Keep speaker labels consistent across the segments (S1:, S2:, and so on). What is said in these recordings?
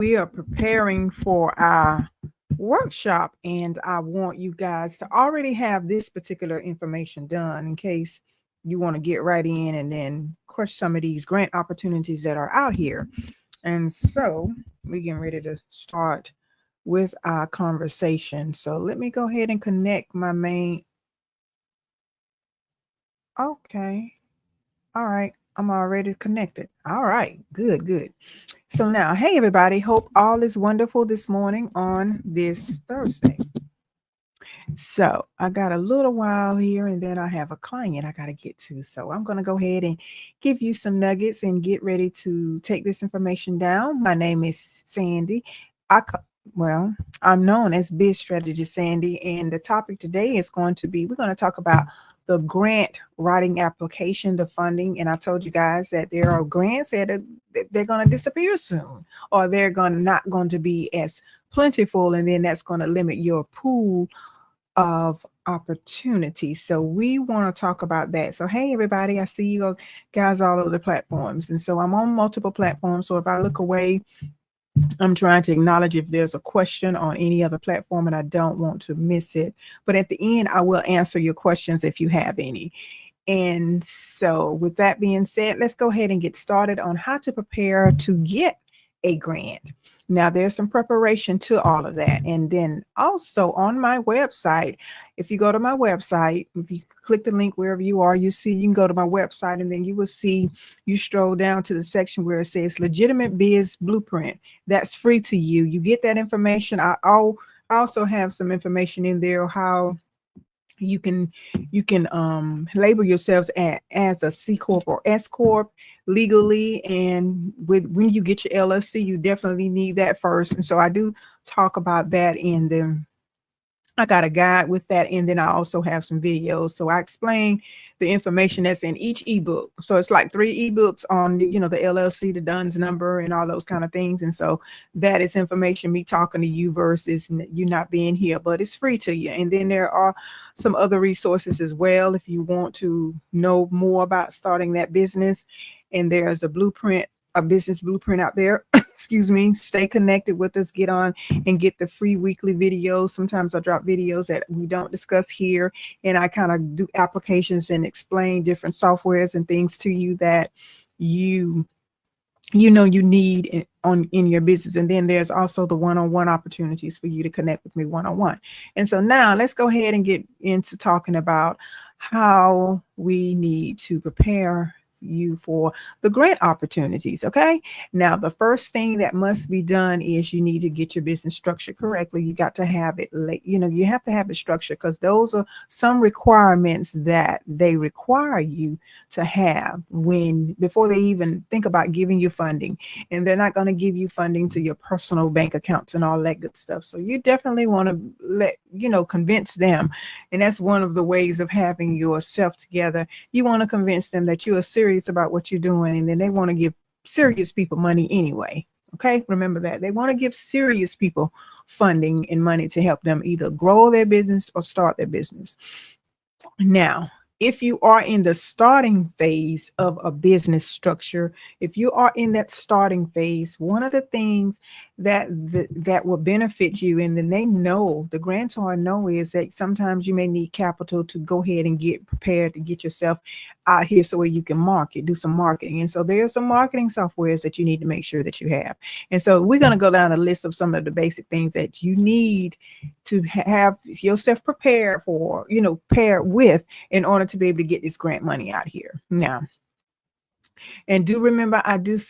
S1: We are preparing for our workshop, and I want you guys to already have this particular information done in case you want to get right in and then crush some of these grant opportunities that are out here. And so we're getting ready to start with our conversation. So let me go ahead and connect my main. Okay. All right. I'm already connected. All right. Good, good. So now, hey everybody, hope all is wonderful this morning on this Thursday. So I got a little while here and then I have a client I got to get to. So I'm going to go ahead and give you some nuggets and get ready to take this information down. My name is Sandy. I ca- well, I'm known as Biz Strategist Sandy, and the topic today is going to be we're going to talk about the grant writing application, the funding. And I told you guys that there are grants that they're going to disappear soon, or they're going not going to be as plentiful, and then that's going to limit your pool of opportunity. So we want to talk about that. So hey everybody, I see you guys all over the platforms. And so I'm on multiple platforms. So if I look away, I'm trying to acknowledge if there's a question on any other platform and I don't want to miss it. But at the end, I will answer your questions if you have any. And so with that being said, let's go ahead and get started on how to prepare to get a grant. Now, there's some preparation to all of that. And then also on my website, if you go to my website, if you click the link wherever you are, you can go to my website and then you will see, you stroll down to the section where it says Legitimate Biz Blueprint. That's free to you. You get that information. I also have some information in there how you can label yourselves as a C corp or S corp legally, and with when you get your LLC you definitely need that first. And so I do talk about that in the I got a guide with that, and then I also have some videos. So I explain the information that's in each ebook. So it's like 3 ebooks on, the LLC, the DUNS number, and all those kind of things. And so that is information me talking to you versus you not being here, but it's free to you. And then there are some other resources as well if you want to know more about starting that business. And there's a business blueprint out there. Excuse me. Stay connected with us. Get on and get the free weekly videos. Sometimes I drop videos that we don't discuss here, and I kind of do applications and explain different softwares and things to you that you you need in your business. And then there's also the one-on-one opportunities for you to connect with me one-on-one. And so now let's go ahead and get into talking about how we need to prepare you for the grant opportunities. Okay. Now, the first thing that must be done is you need to get your business structured correctly. You got to have it you have to have it structured, because those are some requirements that they require you to have when before they even think about giving you funding. And they're not going to give you funding to your personal bank accounts and all that good stuff. So you definitely want to convince them. And that's one of the ways of having yourself together. You want to convince them that you are serious about what you're doing, and then they want to give serious people money anyway. Okay, remember that they want to give serious people funding and money to help them either grow their business or start their business. Now, if you are in the starting phase of a business structure, if you are in that starting phase, one of the things that will benefit you, and then the grantor know, is that sometimes you may need capital to go ahead and get prepared to get yourself out here so where you can do some marketing. And so there's some marketing softwares that you need to make sure that you have. And so we're going to go down a list of some of the basic things that you need to have yourself prepared for, paired with, in order to be able to get this grant money out here. Now, and do remember, I did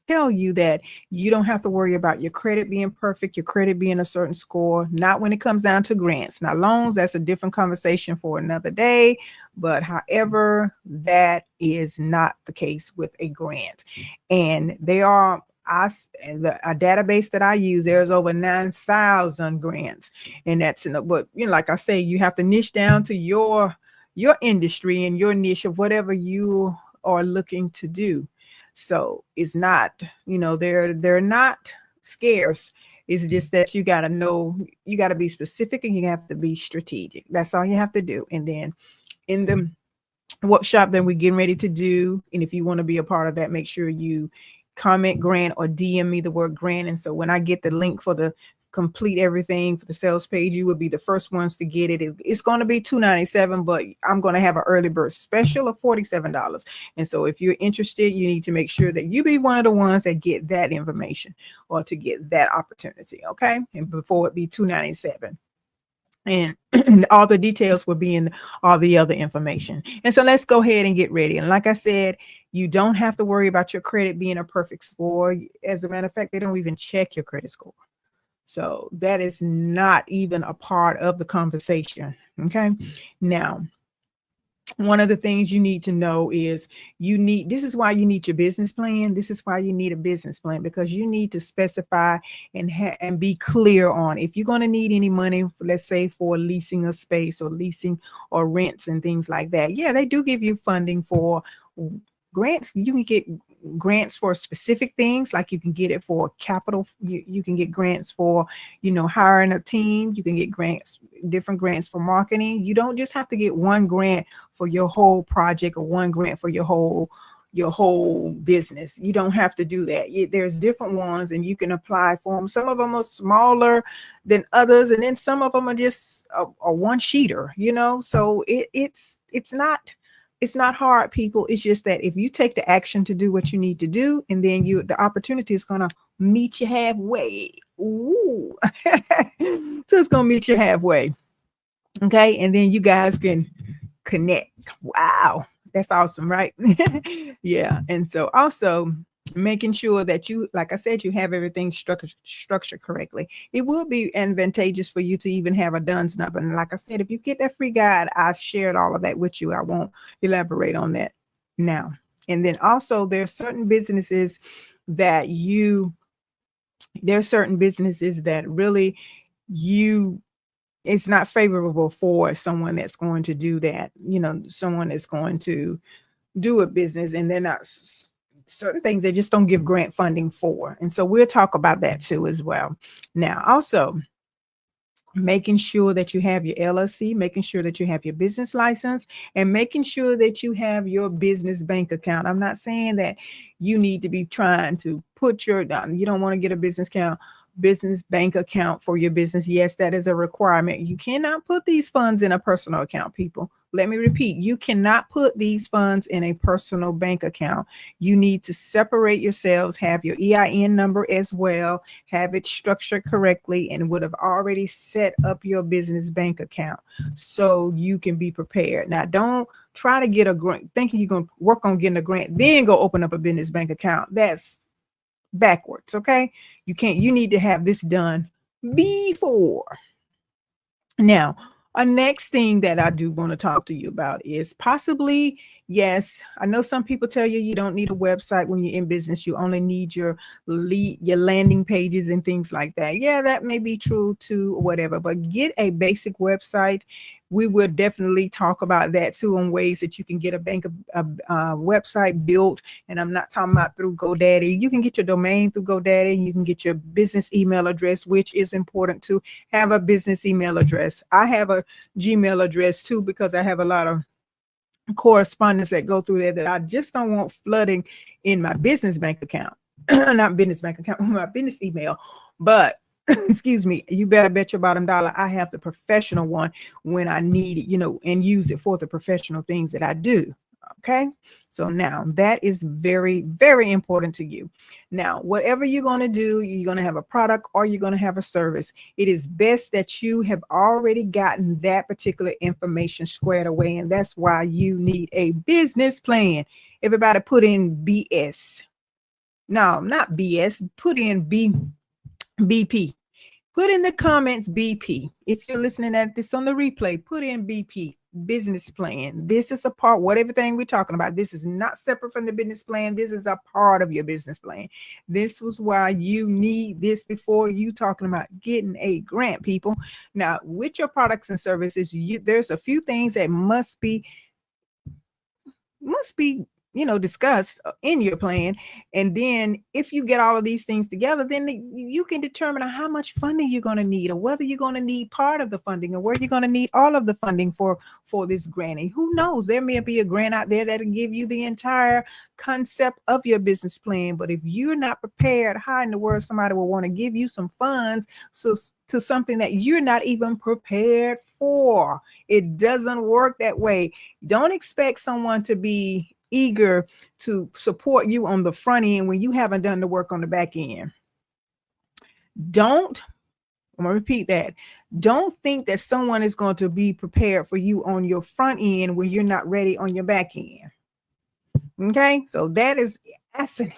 S1: tell you that you don't have to worry about your credit being perfect, your credit being a certain score, not when it comes down to grants. Now, loans, that's a different conversation for another day. But however, that is not the case with a grant. And they are a database that I use, there's over 9,000 grants. And that's but like I say, you have to niche down to your industry and your niche of whatever you are looking to do. So it's not, they're not scarce. It's just that you got to know, you got to be specific, and you have to be strategic. That's all you have to do. And then in the workshop that we're getting ready to do, and if you want to be a part of that, make sure you comment grant or DM me the word grant. And so when I get the link for the complete everything for the sales page, you will be the first ones to get it. It's going to be $297, but I'm going to have an early bird special of $47. And so if you're interested, you need to make sure that you be one of the ones that get that information or to get that opportunity. Okay. And before it be $297. And all the details will be in all the other information. And so let's go ahead and get ready. And like I said, you don't have to worry about your credit being a perfect score. As a matter of fact, they don't even check your credit score. So that is not even a part of the conversation. Okay. Now, one of the things you need to know is this is why you need your business plan. This is why you need a business plan, because you need to specify and be clear on if you're going to need any money, let's say for leasing a space or leasing or rents and things like that. Yeah, they do give you funding for grants. You can get grants for specific things, like you can get it for capital. You can get grants for, hiring a team. You can get different grants for marketing. You don't just have to get one grant for your whole project or one grant for your whole business. You don't have to do that. There's different ones and you can apply for them. Some of them are smaller than others, and then some of them are just a one sheeter, so it's not hard, people. It's just that if you take the action to do what you need to do, and then the opportunity is going to meet you halfway. Ooh. So it's going to meet you halfway. Okay. And then you guys can connect. Wow. That's awesome, right? Yeah. And so also making sure that you, like I said, you have everything structured correctly. It will be advantageous for you to even have a DUNS number. And like I said, if you get that free guide, I shared all of that with you. I won't elaborate on that now. And then also there's certain businesses that really it's not favorable for someone that's going to do that. Someone that's going to do a business and they're not certain things they just don't give grant funding for. And so we'll talk about that too as well. Now, also making sure that you have your LLC, making sure that you have your business license, and making sure that you have your business bank account. I'm not saying that you need to be trying to put you don't want to get a business bank account for your business. Yes, that is a requirement. You cannot put these funds in a personal account, people. Let me repeat, you cannot put these funds in a personal bank account. You need to separate yourselves, have your EIN number as well, have it structured correctly, and would have already set up your business bank account so you can be prepared. Now, don't try to get a grant thinking you're going to work on getting a grant, then go open up a business bank account. That's backwards. Okay. You need to have this done before. Now, a next thing that I do want to talk to you about is possibly, yes, I know some people tell you don't need a website when you're in business. You only need your landing pages and things like that. Yeah, that may be true too, whatever, but get a basic website. We will definitely talk about that too, on ways that you can get a website built. And I'm not talking about through GoDaddy. You can get your domain through GoDaddy. You can get your business email address, which is important to have a business email address. I have a Gmail address too, because I have a lot of correspondence that go through there that I just don't want flooding in my business bank account. Not business bank account, my business email. But excuse me, you better bet your bottom dollar I have the professional one when I need it, and use it for the professional things that I do. Okay. So now that is very, very important to you. Now, whatever you're going to do, you're going to have a product or you're going to have a service. It is best that you have already gotten that particular information squared away. And that's why you need a business plan. Everybody put in BS. No, not BS. Put in BP. Put in the comments BP. If you're listening at this on the replay, put in BP, business plan. This is a part, what everything we're talking about. This is not separate from the business plan. This is a part of your business plan. This was why you need this before you talking about getting a grant, people. Now, with your products and services, there's a few things that must be discussed in your plan. And then if you get all of these things together, then you can determine how much funding you're going to need, or whether you're going to need part of the funding, or whether you're going to need all of the funding for this grant. And who knows, there may be a grant out there that'll give you the entire concept of your business plan. But if you're not prepared, how in the world somebody will want to give you some funds to something that you're not even prepared for? It doesn't work that way. Don't expect someone to be eager to support you on the front end when you haven't done the work on the back end. I'm going to repeat that. Don't think that someone is going to be prepared for you on your front end when you're not ready on your back end. Okay, so that is essence.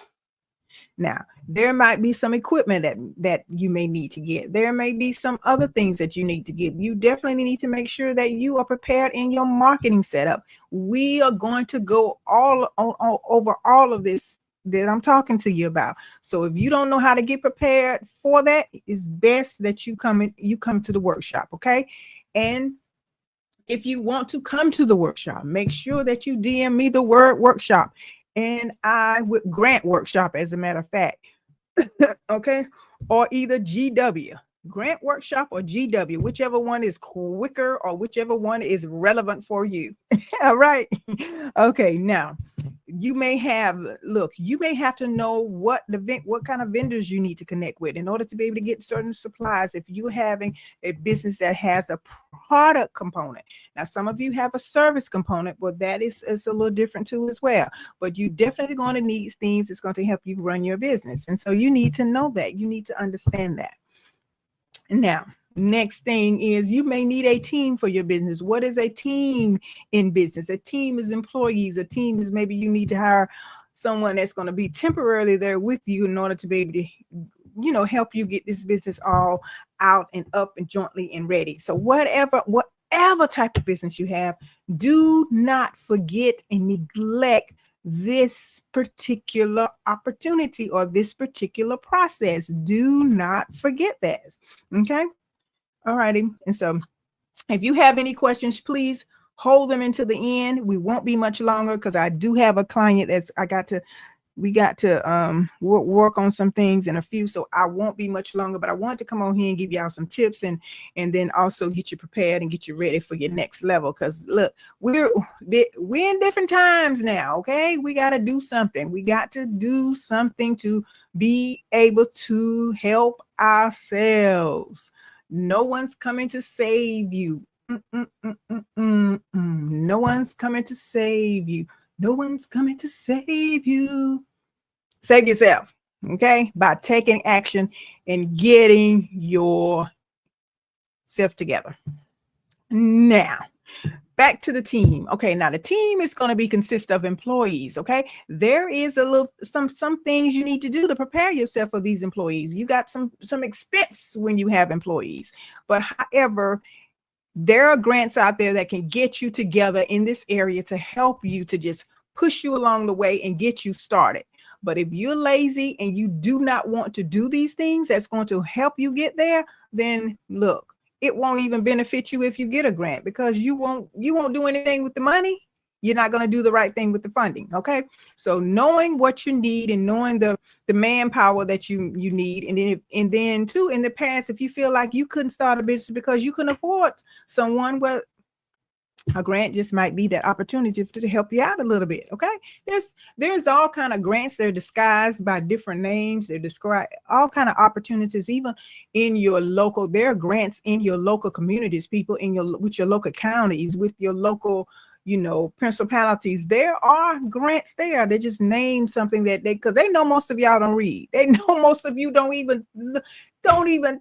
S1: Now, there might be some equipment that you may need to get. There may be some other things that you need to get. You definitely need to make sure that you are prepared in your marketing setup. We are going to go over all of this that I'm talking to you about. So if you don't know how to get prepared for that, it's best that you come to the workshop, okay? And if you want to come to the workshop, make sure that you DM me the word workshop, and I would grant workshop, as a matter of fact. Okay, or either GW, grant workshop, or GW, whichever one is quicker or whichever one is relevant for you. All right. Okay, now you may have to know what kind of vendors you need to connect with in order to be able to get certain supplies. If you're having a business that has a product component, now some of you have a service component, but that is a little different too as well. But you definitely going to need things that's going to help you run your business, and so you need to know that. You need to understand that. Now, next thing is you may need a team for your business. What is a team in business? A team is employees. A team is maybe you need to hire someone that's going to be temporarily there with you in order to be able to, help you get this business all out and up and jointly and ready. So whatever type of business you have, do not forget and neglect this particular opportunity or this particular process. Do not forget that. Okay. All righty. And so if you have any questions, please hold them until the end. We won't be much longer because I do have a client we got to work on some things in a few, so I won't be much longer, but I want to come on here and give y'all some tips and then also get you prepared and get you ready for your next level. Because look, we're in different times now. Okay, we got to do something. We got to do something to be able to help ourselves. No one's coming to save you. No one's coming to save you. No one's coming to save you. Save yourself, okay, by taking action and getting yourself together. Now, back to the team. Okay, now the team is going to consist of employees. Okay, there is some things you need to do to prepare yourself for these employees. You got some expense when you have employees, but however, there are grants out there that can get you together in this area to help you, to just push you along the way and get you started. But if you're lazy and you do not want to do these things that's going to help you get there, then look, it won't even benefit you if you get a grant, because you won't do anything with the money. You're not going to do the right thing with the funding. Okay. So knowing what you need and knowing the manpower that you need. And then too, in the past, if you feel like you couldn't start a business because you couldn't afford someone, well, a grant just might be that opportunity to help you out a little bit. Okay. There's all kind of grants. They're disguised by different names. They're described all kind of opportunities, even in your local. There are grants in your local communities, people with your local counties, with your local, principalities. There are grants there. They just name something because they know most of y'all don't read. They know most of you don't even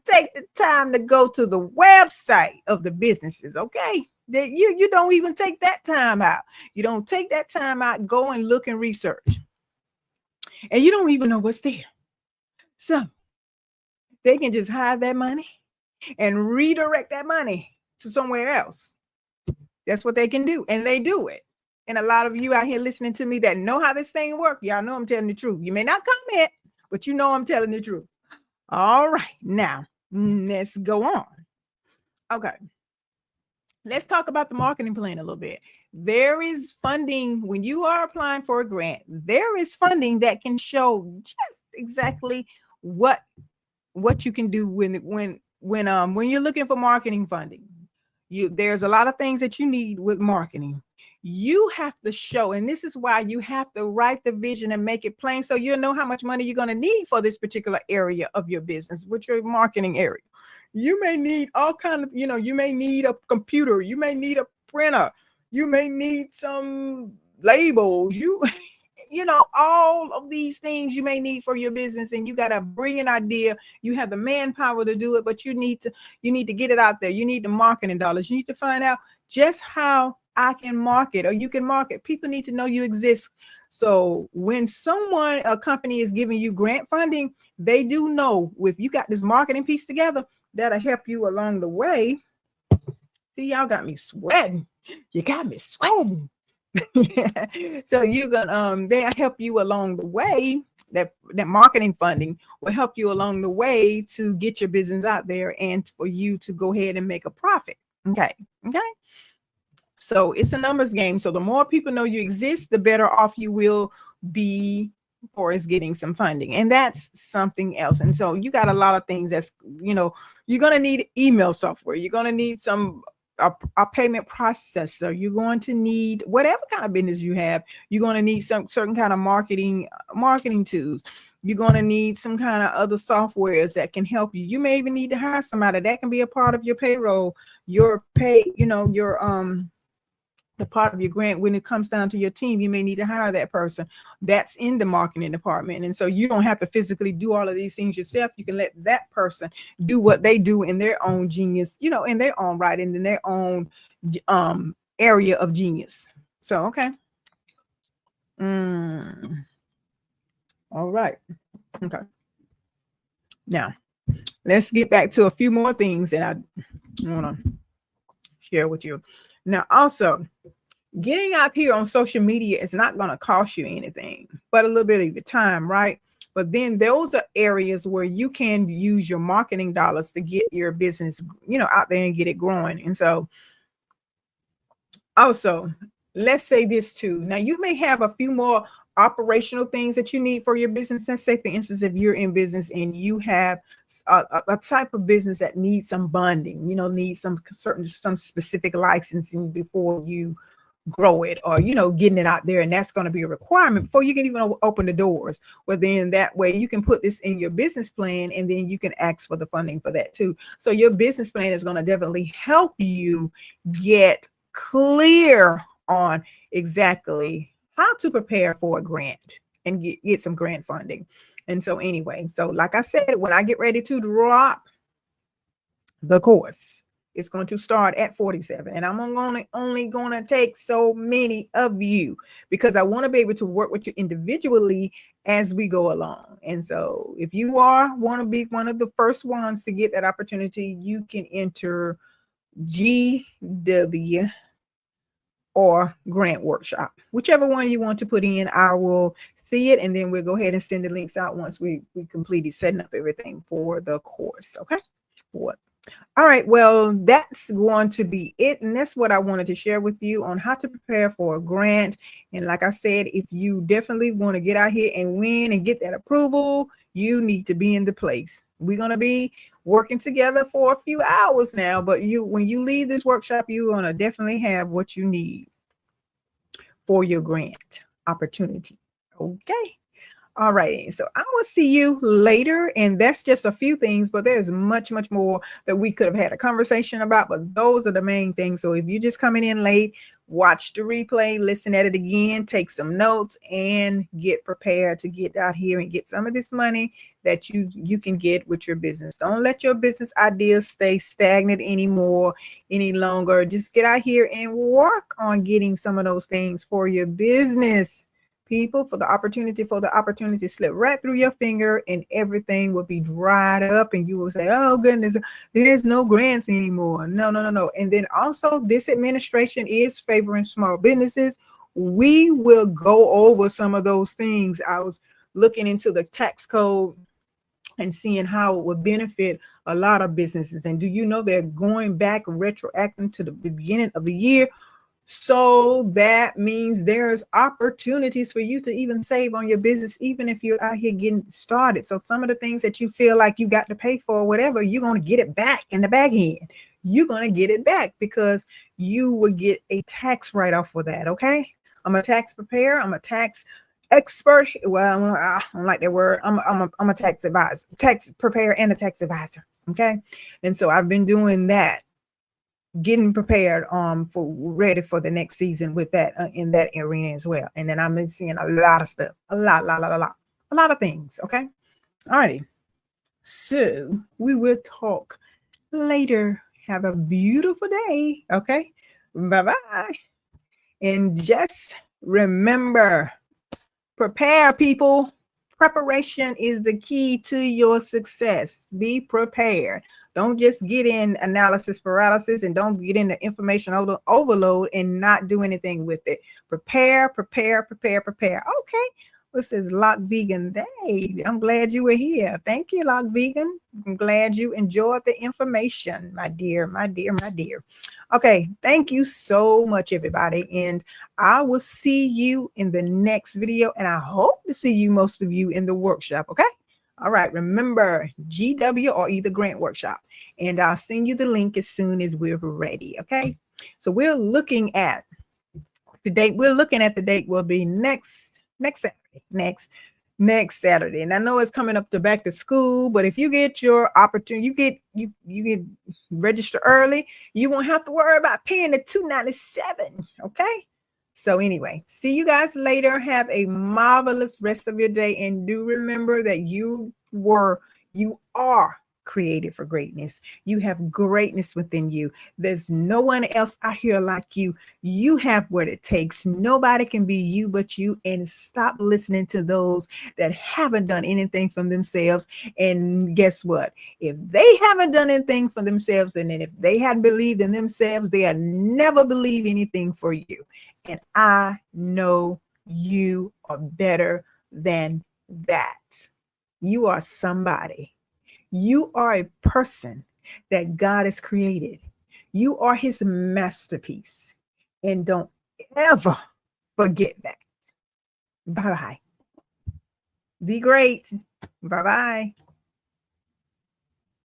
S1: take the time to go to the website of the businesses. Okay. That you don't even take that time out. You don't take that time out, go and look and research. And you don't even know what's there. So they can just hide that money and redirect that money to somewhere else. That's what they can do. And they do it. And a lot of you out here listening to me that know how this thing works, y'all know I'm telling the truth. You may not comment, but you know I'm telling the truth. All right. Now, let's go on. Okay. let's talk about the marketing plan a little bit. There is funding when you are applying for a grant. There is funding that can show just exactly what you can do when you're looking for marketing funding. There's a lot of things that you need with marketing. You have to show, and this is why you have to write the vision and make it plain so you'll know how much money you're going to need for this particular area of your business, with your marketing area. You may need all kind of, you may need a computer, you may need a printer, you may need some labels, all of these things you may need for your business, and you got a brilliant idea. You have the manpower to do it, but you need to get it out there. You need the marketing dollars. You need to find out just how I can market, or you can market. People need to know you exist. So when a company is giving you grant funding, they do know if you got this marketing piece together, that'll help you along the way. See, y'all got me sweating. You got me sweating. So you can they'll help you along the way. That marketing funding will help you along the way to get your business out there and for you to go ahead and make a profit. Okay. So it's a numbers game. So the more people know you exist, the better off you will be for is getting some funding, and that's something else. And so you got a lot of things that's, you're going to need email software. You're going to need a payment processor. You're going to need whatever kind of business you have. You're going to need some certain kind of marketing tools. You're going to need some kind of other softwares that can help you. You may even need to hire somebody that can be a part of your payroll, your pay, the part of your grant. When it comes down to your team, you may need to hire that person that's in the marketing department. And so you don't have to physically do all of these things yourself. You can let that person do what they do in their own genius, in their own right, and in their own area of genius. So, okay. All right. Okay. Now, let's get back to a few more things that I want to share with you. Now, also, getting out here on social media is not going to cost you anything, but a little bit of your time, right? But then those are areas where you can use your marketing dollars to get your business, out there and get it growing. And so, also, let's say this too. Now, you may have a few more operational things that you need for your business. Let's say, for instance, if you're in business and you have a type of business that needs some bonding, needs some specific licensing before you grow it, or getting it out there, and that's going to be a requirement before you can even open the doors. Well, then that way you can put this in your business plan, and then you can ask for the funding for that too. So your business plan is going to definitely help you get clear on exactly how to prepare for a grant and get some grant funding. And so anyway, so like I said, when I get ready to drop the course, it's going to start at 47, and I'm only going to take so many of you, because I want to be able to work with you individually as we go along. And so if you want to be one of the first ones to get that opportunity, you can enter GW or grant workshop, whichever one you want to put in. I will see it, and then we'll go ahead and send the links out once we completed setting up everything for the course. Okay. All right. Well, that's going to be it. And that's what I wanted to share with you on how to prepare for a grant. And like I said, if you definitely want to get out here and win and get that approval, you need to be in the place. We're going to be working together for a few hours now, but when you leave this workshop, you're going to definitely have what you need for your grant opportunity. Okay. All right. So I will see you later. And that's just a few things, but there's much, much more that we could have had a conversation about. But those are the main things. So if you're just coming in late, watch the replay, listen at it again, take some notes, and get prepared to get out here and get some of this money that you can get with your business. Don't let your business ideas stay stagnant any longer. Just get out here and work on getting some of those things for your business. People, for the opportunity slip right through your finger, and everything will be dried up, and you will say, oh goodness, there's no grants anymore. No. And then also, this administration is favoring small businesses. We will go over some of those things. I was looking into the tax code and seeing how it would benefit a lot of businesses. And do you know they're going back retroactive to the beginning of the year? So that means there's opportunities for you to even save on your business, even if you're out here getting started. So some of the things that you feel like you got to pay for, whatever, you're going to get it back in the back end. You're going to get it back because you will get a tax write-off for that. Okay. I'm a tax preparer. I'm a tax expert. Well, I don't like that word. I'm a tax advisor, tax preparer, and a tax advisor. Okay. And so I've been doing that, getting prepared for ready for the next season with that in that arena as well. And then I've been seeing a lot of stuff, a lot of things. Okay. All righty. So we will talk later. Have a beautiful day. Okay. Bye-bye. And just remember, prepare, people. Preparation is the key to your success. Be prepared. Don't just get in analysis paralysis, and don't get into information overload and not do anything with it. Prepare. Okay. This is Lock Vegan Day. I'm glad you were here. Thank you, Lock Vegan. I'm glad you enjoyed the information, my dear. Okay. Thank you so much, everybody. And I will see you in the next video. And I hope to see you, most of you, in the workshop. Okay. All right. Remember, GW or either Grant Workshop. And I'll send you the link as soon as we're ready. Okay. So we're looking at the date. We're looking at the date will be next Saturday. Next Saturday. And I know it's coming up to back to school, but if you get your opportunity, you get registered early, you won't have to worry about paying the $297. Okay. So anyway, see you guys later. Have a marvelous rest of your day. And do remember that you are created for greatness. You have greatness within you. There's no one else out here like you. You have what it takes. Nobody can be you but you. And stop listening to those that haven't done anything for themselves. And guess what? If they haven't done anything for themselves, and then if they hadn't believed in themselves, they'll never believe anything for you. And I know you are better than that. You are somebody. You are a person that God has created. You are his masterpiece. And don't ever forget that. Bye-bye. Be great. Bye-bye.